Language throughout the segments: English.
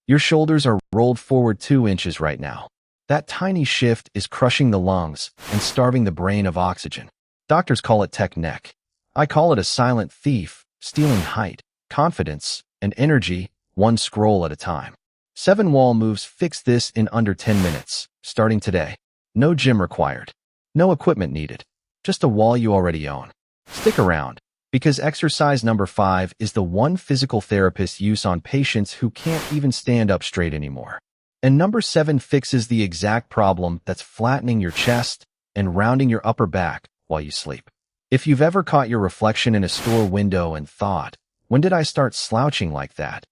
Your shoulders are rolled forward 2 inches right now. That tiny shift is crushing the lungs and starving the brain of oxygen. Doctors call it tech neck. I call it a silent thief, stealing height, confidence, and energy, one scroll at a time. 7 wall moves fix this in under 10 minutes, starting today. No gym required. No equipment needed. Just a wall you already own. Stick around, because exercise number 5 is the one physical therapist use on patients who can't even stand up straight anymore. And number 7 fixes the exact problem that's flattening your chest and rounding your upper back while you sleep. If you've ever caught your reflection in a store window and thought, when did I start slouching like that?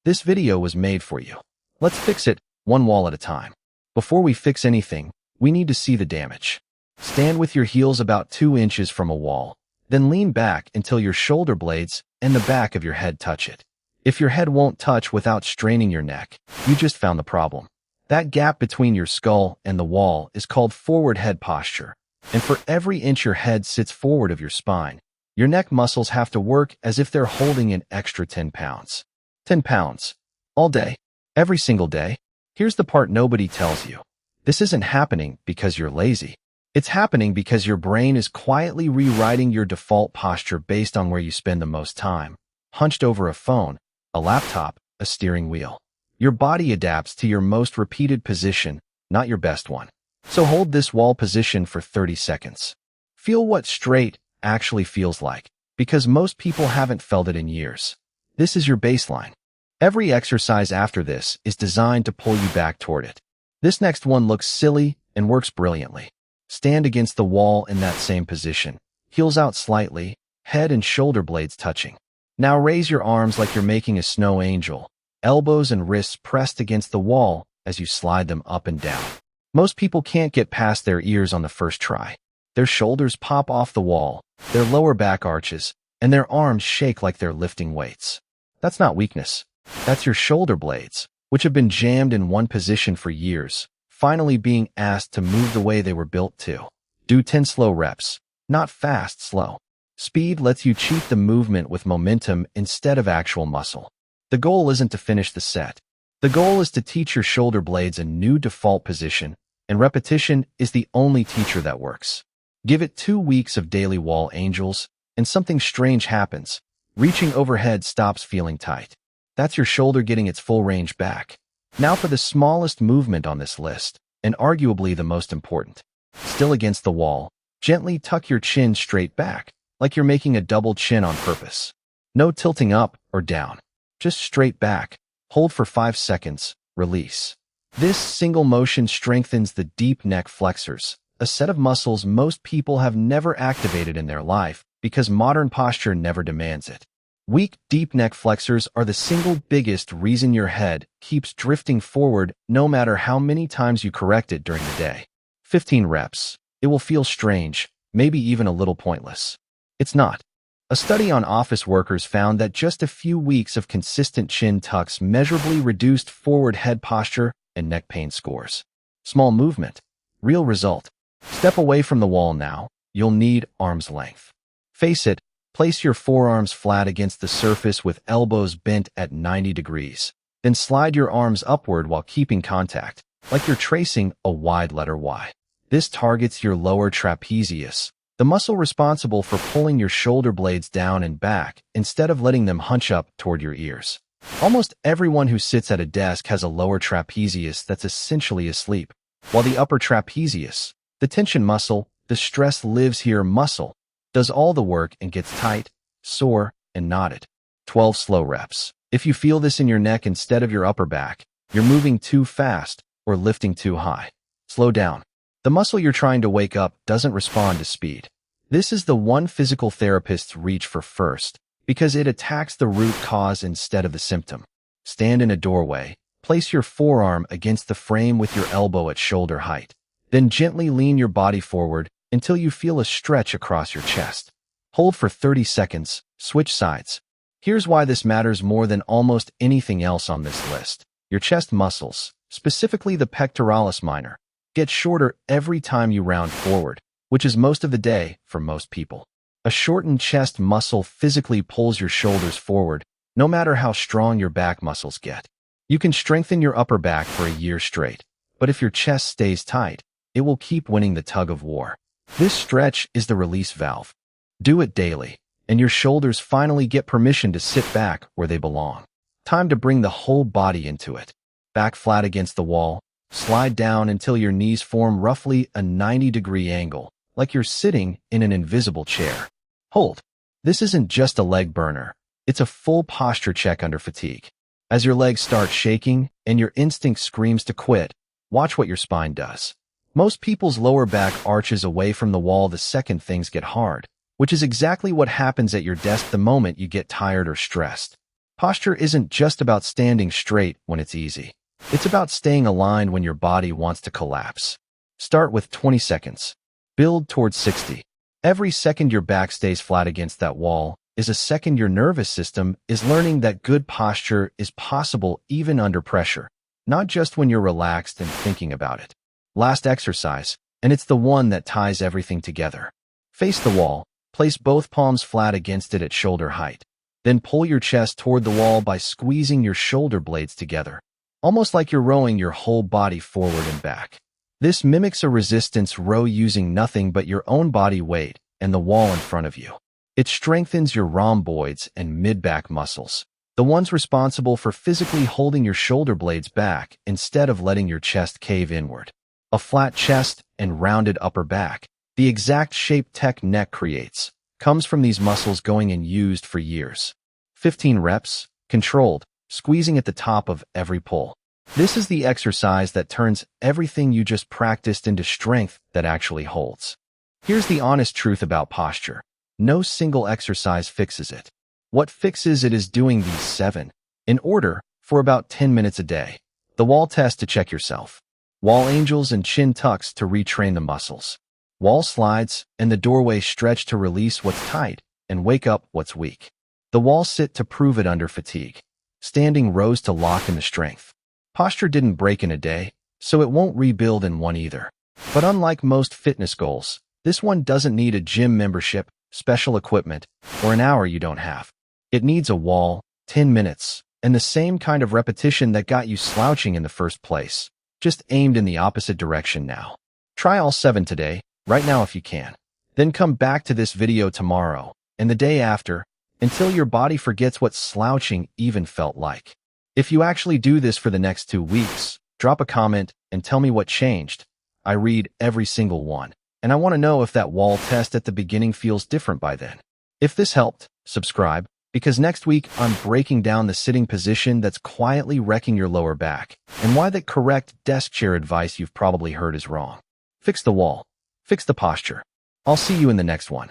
This video was made for you. Let's fix it, one wall at a time. Before we fix anything, we need to see the damage. Stand with your heels about 2 inches from a wall, then lean back until your shoulder blades and the back of your head touch it. If your head won't touch without straining your neck, you just found the problem. That gap between your skull and the wall is called forward head posture. And for every inch your head sits forward of your spine, your neck muscles have to work as if they're holding an extra 10 pounds. 10 pounds. All day. Every single day. Here's the part nobody tells you. This isn't happening because you're lazy. It's happening because your brain is quietly rewriting your default posture based on where you spend the most time. Hunched over a phone, a laptop, a steering wheel. Your body adapts to your most repeated position, not your best one. So hold this wall position for 30 seconds. Feel what straight actually feels like, because most people haven't felt it in years. This is your baseline. Every exercise after this is designed to pull you back toward it. This next one looks silly and works brilliantly. Stand against the wall in that same position. Heels out slightly, head and shoulder blades touching. Now raise your arms like you're making a snow angel, elbows and wrists pressed against the wall as you slide them up and down. Most people can't get past their ears on the first try. Their shoulders pop off the wall, their lower back arches, and their arms shake like they're lifting weights. That's not weakness. That's your shoulder blades, which have been jammed in one position for years, finally being asked to move the way they were built to. Do 10 slow reps, not fast, slow. Speed lets you cheat the movement with momentum instead of actual muscle. The goal isn't to finish the set. The goal is to teach your shoulder blades a new default position, and repetition is the only teacher that works. Give it 2 weeks of daily wall angels, and something strange happens. Reaching overhead stops feeling tight. That's your shoulder getting its full range back. Now for the smallest movement on this list, and arguably the most important. Still against the wall, gently tuck your chin straight back, like you're making a double chin on purpose. No tilting up or down. Just straight back. Hold for 5 seconds. Release. This single motion strengthens the deep neck flexors, a set of muscles most people have never activated in their life because modern posture never demands it. Weak, deep neck flexors are the single biggest reason your head keeps drifting forward no matter how many times you correct it during the day. 15 reps. It will feel strange, maybe even a little pointless. It's not. A study on office workers found that just a few weeks of consistent chin tucks measurably reduced forward head posture and neck pain scores. Small movement. Real result. Step away from the wall now. You'll need arm's length. Face it. Place your forearms flat against the surface with elbows bent at 90 degrees. Then slide your arms upward while keeping contact, like you're tracing a wide letter Y. This targets your lower trapezius, the muscle responsible for pulling your shoulder blades down and back instead of letting them hunch up toward your ears. Almost everyone who sits at a desk has a lower trapezius that's essentially asleep, while the upper trapezius, the tension muscle, the stress lives here muscle, does all the work and gets tight, sore, and knotted. 12 slow reps. If you feel this in your neck instead of your upper back, you're moving too fast or lifting too high. Slow down. The muscle you're trying to wake up doesn't respond to speed. This is the one physical therapists reach for first, because it attacks the root cause instead of the symptom. Stand in a doorway. Place your forearm against the frame with your elbow at shoulder height. Then gently lean your body forward until you feel a stretch across your chest. Hold for 30 seconds. Switch sides. Here's why this matters more than almost anything else on this list. Your chest muscles, specifically the pectoralis minor, get shorter every time you round forward, which is most of the day for most people. A shortened chest muscle physically pulls your shoulders forward, no matter how strong your back muscles get. You can strengthen your upper back for a year straight, but if your chest stays tight, it will keep winning the tug of war. This stretch is the release valve. Do it daily, and your shoulders finally get permission to sit back where they belong. Time to bring the whole body into it. Back flat against the wall, slide down until your knees form roughly a 90-degree angle, like you're sitting in an invisible chair. Hold. This isn't just a leg burner. It's a full posture check under fatigue. As your legs start shaking and your instinct screams to quit, watch what your spine does. Most people's lower back arches away from the wall the second things get hard, which is exactly what happens at your desk the moment you get tired or stressed. Posture isn't just about standing straight when it's easy. It's about staying aligned when your body wants to collapse. Start with 20 seconds. Build towards 60. Every second your back stays flat against that wall is a second your nervous system is learning that good posture is possible even under pressure, not just when you're relaxed and thinking about it. Last exercise, and it's the one that ties everything together. Face the wall, place both palms flat against it at shoulder height. Then pull your chest toward the wall by squeezing your shoulder blades together, almost like you're rowing your whole body forward and back. This mimics a resistance row using nothing but your own body weight and the wall in front of you. It strengthens your rhomboids and mid-back muscles, the ones responsible for physically holding your shoulder blades back instead of letting your chest cave inward. A flat chest and rounded upper back, the exact shape tech neck creates, comes from these muscles going unused for years. 15 reps, controlled, squeezing at the top of every pull. This is the exercise that turns everything you just practiced into strength that actually holds. Here's the honest truth about posture. No single exercise fixes it. What fixes it is doing these 7, in order, for about 10 minutes a day. The wall test to check yourself. Wall angels and chin tucks to retrain the muscles. Wall slides and the doorway stretch to release what's tight and wake up what's weak. The wall sit to prove it under fatigue. Standing rows to lock in the strength. Posture didn't break in a day, so it won't rebuild in one either. But unlike most fitness goals, this one doesn't need a gym membership, special equipment, or an hour you don't have. It needs a wall, 10 minutes, and the same kind of repetition that got you slouching in the first place, just aimed in the opposite direction now. Try all 7 today, right now if you can. Then come back to this video tomorrow, and the day after, until your body forgets what slouching even felt like. If you actually do this for the next 2 weeks, drop a comment and tell me what changed. I read every single one, and I want to know if that wall test at the beginning feels different by then. If this helped, subscribe, because next week I'm breaking down the sitting position that's quietly wrecking your lower back, and why the correct desk chair advice you've probably heard is wrong. Fix the wall. Fix the posture. I'll see you in the next one.